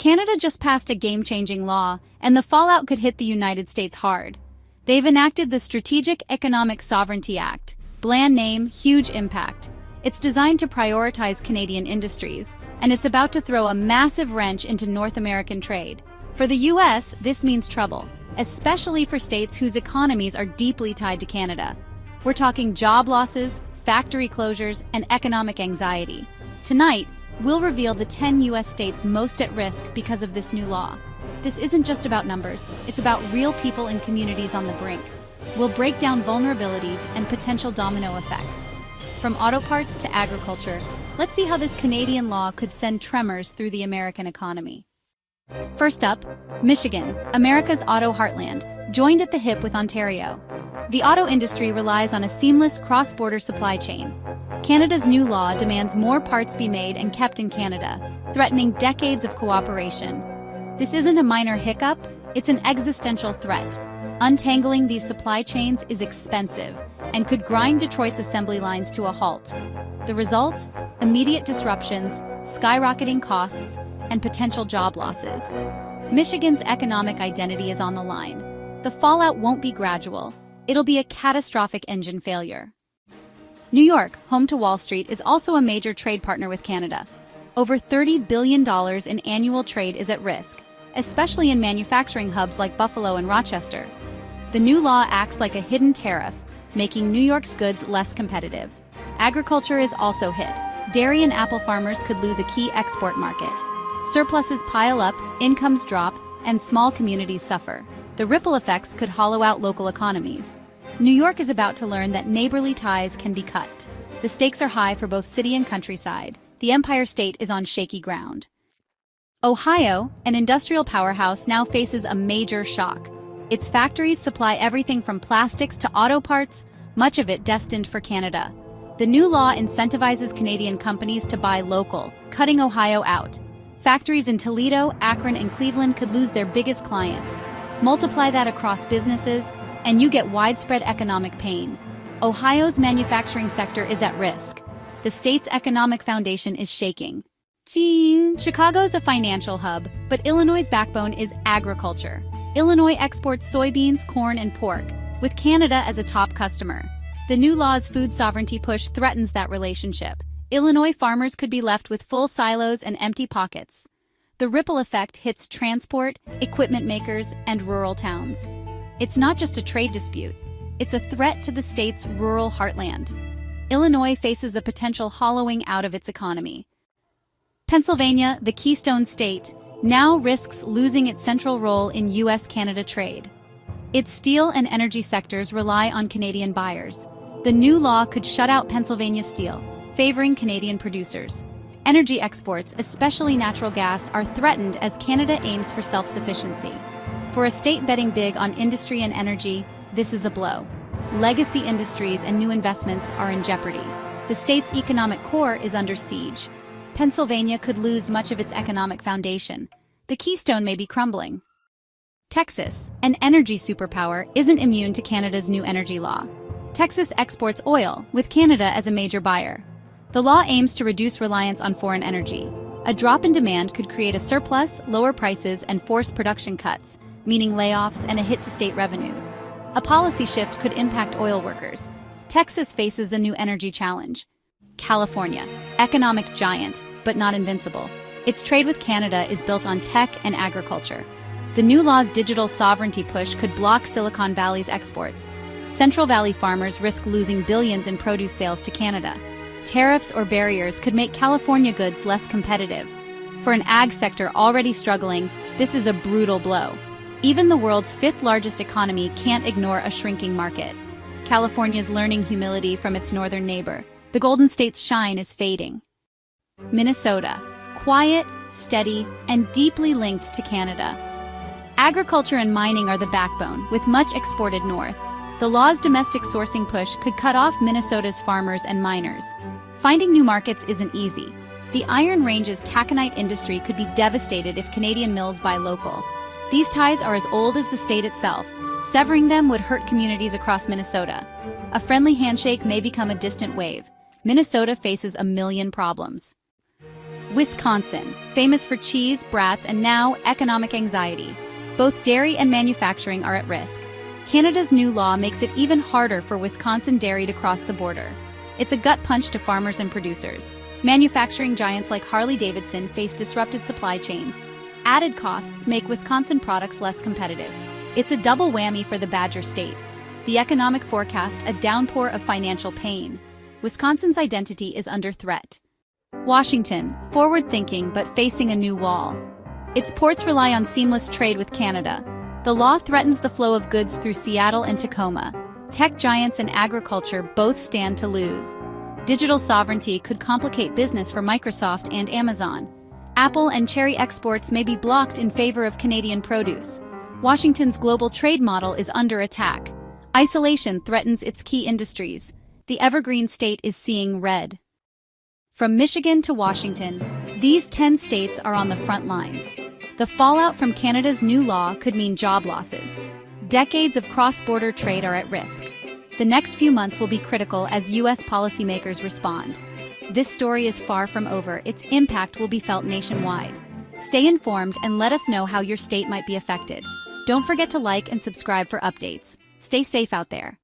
Canada just passed a game-changing law, and the fallout could hit the United States hard. They've enacted the Strategic Economic Sovereignty Act. Bland name, huge impact. It's designed to prioritize Canadian industries, and it's about to throw a massive wrench into North American trade. For the U.S., this means trouble, especially for states whose economies are deeply tied to Canada. We're talking job losses, factory closures, and economic anxiety. Tonight, we'll reveal the 10 U.S. states most at risk because of this new law. This isn't just about numbers, it's about real people and communities on the brink. We'll break down vulnerabilities and potential domino effects. From auto parts to agriculture, let's see how this Canadian law could send tremors through the American economy. First up, Michigan, America's auto heartland, joined at the hip with Ontario. The auto industry relies on a seamless cross-border supply chain. Canada's new law demands more parts be made and kept in Canada, threatening decades of cooperation. This isn't a minor hiccup, it's an existential threat. Untangling these supply chains is expensive and could grind Detroit's assembly lines to a halt. The result? Immediate disruptions, skyrocketing costs, and potential job losses. Michigan's economic identity is on the line. The fallout won't be gradual. It'll be a catastrophic engine failure. New York, home to Wall Street, is also a major trade partner with Canada. Over $30 billion in annual trade is at risk, especially in manufacturing hubs like Buffalo and Rochester. The new law acts like a hidden tariff, making New York's goods less competitive. Agriculture is also hit. Dairy and apple farmers could lose a key export market. Surpluses pile up, incomes drop, and small communities suffer. The ripple effects could hollow out local economies. New York is about to learn that neighborly ties can be cut. The stakes are high for both city and countryside. The Empire State is on shaky ground. Ohio, an industrial powerhouse, now faces a major shock. Its factories supply everything from plastics to auto parts, much of it destined for Canada. The new law incentivizes Canadian companies to buy local, cutting Ohio out. Factories in Toledo, Akron, and Cleveland could lose their biggest clients. Multiply that across businesses, and you get widespread economic pain. Ohio's manufacturing sector is at risk. The state's economic foundation is shaking. Chicago's a financial hub, but Illinois' backbone is agriculture. Illinois exports soybeans, corn, and pork, with Canada as a top customer. The new law's food sovereignty push threatens that relationship. Illinois farmers could be left with full silos and empty pockets. The ripple effect hits transport, equipment makers, and rural towns. It's not just a trade dispute, it's a threat to the state's rural heartland. Illinois faces a potential hollowing out of its economy. Pennsylvania, the Keystone State, now risks losing its central role in U.S.-Canada trade. Its steel and energy sectors rely on Canadian buyers. The new law could shut out Pennsylvania steel, favoring Canadian producers. Energy exports, especially natural gas, are threatened as Canada aims for self-sufficiency. For a state betting big on industry and energy, this is a blow. Legacy industries and new investments are in jeopardy. The state's economic core is under siege. Pennsylvania could lose much of its economic foundation. The Keystone may be crumbling. Texas, an energy superpower, isn't immune to Canada's new energy law. Texas exports oil, with Canada as a major buyer. The law aims to reduce reliance on foreign energy. A drop in demand could create a surplus, lower prices, and force production cuts, meaning layoffs and a hit to state revenues. A policy shift could impact oil workers. Texas faces a new energy challenge. California, economic giant, but not invincible. Its trade with Canada is built on tech and agriculture. The new law's digital sovereignty push could block Silicon Valley's exports. Central Valley farmers risk losing billions in produce sales to Canada. Tariffs or barriers could make California goods less competitive. For an ag sector already struggling, this is a brutal blow. Even the world's fifth largest economy can't ignore a shrinking market. California's learning humility from its northern neighbor. The Golden State's shine is fading. Minnesota, quiet, steady, and deeply linked to Canada. Agriculture and mining are the backbone, with much exported north. The law's domestic sourcing push could cut off Minnesota's farmers and miners. Finding new markets isn't easy. The Iron Range's taconite industry could be devastated if Canadian mills buy local. These ties are as old as the state itself. Severing them would hurt communities across Minnesota. A friendly handshake may become a distant wave. Minnesota faces a million problems. Wisconsin, famous for cheese, brats, and now economic anxiety. Both dairy and manufacturing are at risk. Canada's new law makes it even harder for Wisconsin dairy to cross the border. It's a gut punch to farmers and producers. Manufacturing giants like Harley-Davidson face disrupted supply chains. Added costs make Wisconsin products less competitive. It's a double whammy for the Badger State. The economic forecast, a downpour of financial pain. Wisconsin's identity is under threat. Washington, forward-thinking but facing a new wall. Its ports rely on seamless trade with Canada. The law threatens the flow of goods through Seattle and Tacoma. Tech giants and agriculture both stand to lose. Digital sovereignty could complicate business for Microsoft and Amazon. Apple and cherry exports may be blocked in favor of Canadian produce. Washington's global trade model is under attack. Isolation threatens its key industries. The evergreen state is seeing red. From Michigan to Washington, these 10 states are on the front lines. The fallout from Canada's new law could mean job losses. Decades of cross-border trade are at risk. The next few months will be critical as U.S. policymakers respond. This story is far from over. Its impact will be felt nationwide. Stay informed and let us know how your state might be affected. Don't forget to like and subscribe for updates. Stay safe out there.